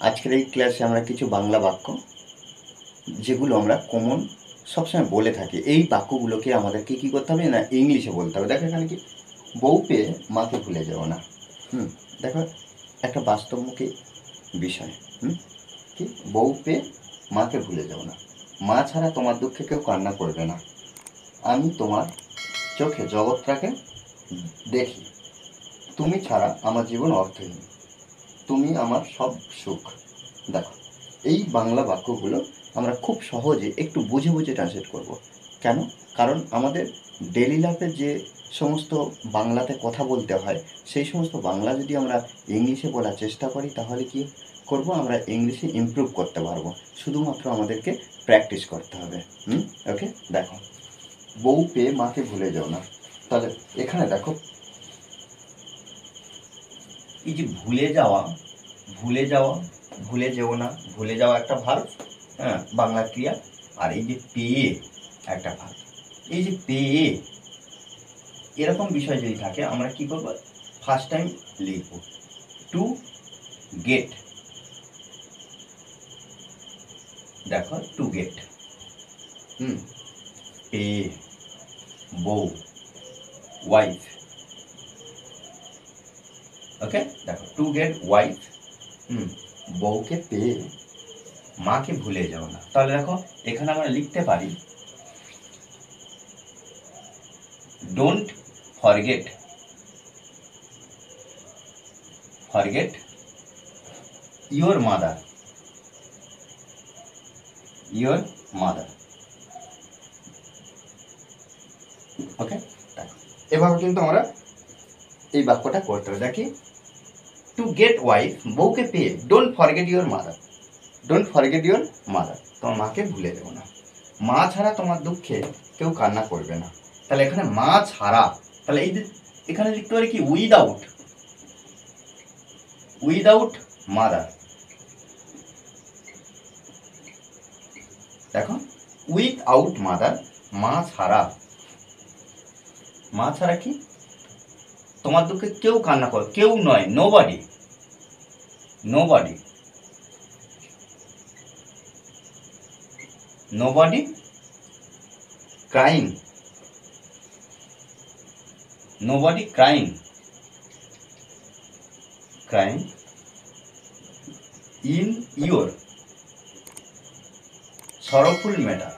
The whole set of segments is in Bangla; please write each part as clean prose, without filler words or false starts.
আজকের এই ক্লাসে আমরা কিছু বাংলা বাক্য যেগুলো আমরা কমন সবসময় বলে থাকি, এই বাক্যগুলোকে আমাদেরকে কী করতে হবে না ইংলিশে বলতে হবে। দেখো এখানে কি, বউ পেয়ে মাকে ভুলে যাও না। দেখো একটা বাস্তবমুখী বিষয়। কি, বউ পেয়ে মাকে ভুলে যাও না, মা ছাড়া তোমার দুঃখে কেউ কান্না করবে না, আমি তোমার চোখে জগৎটাকে দেখি, তুমি ছাড়া আমার জীবন অর্থহীন, তুমি আমার সব সুখ। দেখো এই বাংলা বাক্যগুলো আমরা খুব সহজে একটু বুঝে বুঝে ট্রান্সলেট করব। কেন? কারণ আমাদের ডেলি লাইফে যে সমস্ত বাংলাতে কথা বলতে হয়, সেই সমস্ত বাংলা যদি আমরা ইংলিশে বলার চেষ্টা করি তাহলে কি করব, আমরা ইংলিশে ইমপ্রুভ করতে পারবো। শুধুমাত্র আমাদেরকে প্র্যাকটিস করতে হবে। ওকে, দেখো বউ পেয়ে মাকে ভুলে যাও না। তাহলে এখানে দেখো, এই যে ভুলে যাওয়া, ভুলে যাওয়া, ভুলে যেও না, ভুলে যাওয়া একটা ভার্ব, বাংলা ক্রিয়া। আর এই যে পেয়ে একটা ভার্ব। এই যে পেয়ে এরকম বিষয় যদি থাকে আমরা কি করব, ফার্স্ট টাইম লিখব টু গেট। দেখো টু গেট, পেয়ে, বউ, ওয়াইফ। ওকে, দেখো টু গেট ওয়াইফ, বউকে পেয়ে মাকে ভুলে যাও না। তাহলে দেখো এখানে আমরা লিখতে পারি don't forget, forget your mother, your mother. Okay, দেখো এভাবে কিন্তু আমরা এই বাক্যটা করতে হবে। দেখি, টু গেট ওয়াইফ, বউকে পেয়ে, don't forget your mother, don't forget your mother, তোমার মাকে ভুলে দেবো না, মা ছাড়া তোমার দুঃখে কেউ কান্না করবে না। তাহলে এখানে মা ছাড়া, তাহলে এই যে এখানে লিখতে পারি কি, উইদাউট, উইদাউট মাদার। দেখো উইথআউট মাদার, মা ছাড়া, মা ছাড়া কি তোমার দুঃখে কেউ কান্না করে, কেউ নয়, nobody, nobody, nobody crying, nobody crying, crying in your sorrowful matter,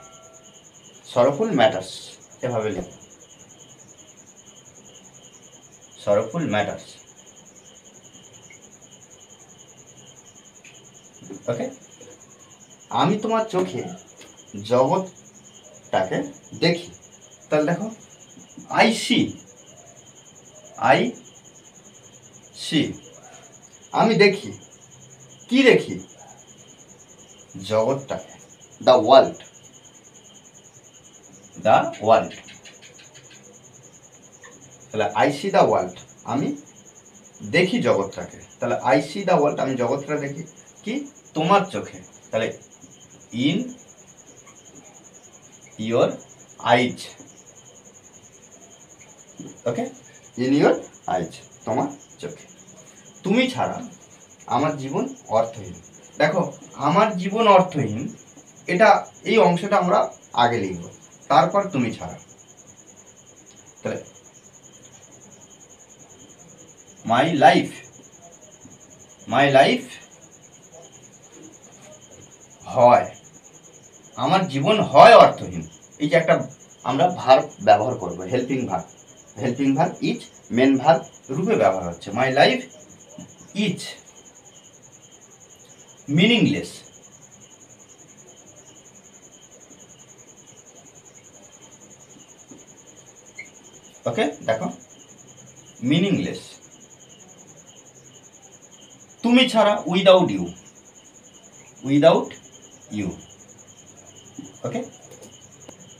sorrowful matters, এভাবে লিখ, সরফুল ম্যাটার্স। ওকে, আমি তোমার চোখে জগৎটাকে দেখি। তাহলে দেখো আই সি, আই সি, আমি দেখি, কি দেখি, জগৎটাকে, দ্য ওয়ার্ল্ড, দ্য ওয়ার্ল্ড। তাহলে আই সি দ্য ওয়ার্ল্ড, আমি দেখি জগৎটাকে। তাহলে আই সি দ্য ওয়ার্ল্ড, আমি জগৎটা দেখি কি, তোমার চোখে। তাহলে in your eyes, okay, in your আইজ, তোমার চোখে। তুমি ছাড়া আমার জীবন অর্থহীন। দেখো আমার জীবন অর্থহীন, এটা এই অংশটা আমরা আগে লিখব, তারপর তুমি ছাড়া। তাহলে মাই লাইফ, মাই লাইফ হয়, আমার জীবন হয় অর্থহীন। এই যে একটা আমরা ভার্ব ব্যবহার করব, helping verb, helping verb is main verb রূপে ব্যবহার হচ্ছে। My life is meaningless, okay, দেখো মিনিংলেস, তুমি ছাড়া, without you, without you. Okay,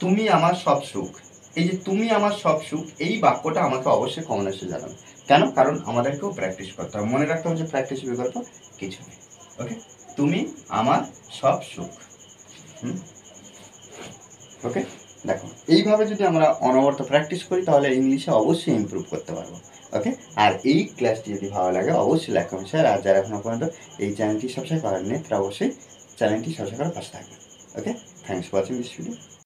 তুমি আমার সব সুখ। এই যে তুমি আমার সব সুখ, এই বাক্যটা আমাকে অবশ্যই কমেন্টে জানাবে। কেন? কারণ আমাদেরকেও প্র্যাকটিস করতে হবে, মনে রাখতে হবে যে প্র্যাকটিস বিকল্প কিছু নেই। ওকে, তুমি আমার সব সুখ। ওকে, দেখো এইভাবে যদি আমরা অনবরত প্র্যাকটিস করি তাহলে ইংলিশে অবশ্যই ইমপ্রুভ করতে পারবো। ওকে, আর এই ক্লাসটি যদি ভালো লাগে অবশ্যই লাইক কমেন্ট শেয়ার, আর যারা এখনো পর্যন্ত এই চ্যানেলটি সাবস্ক্রাইব করেননি তারা অবশ্যই চ্যানেলটি সাবস্ক্রাইব করে পাশে থাকবেন। Okay, thanks for watching this video.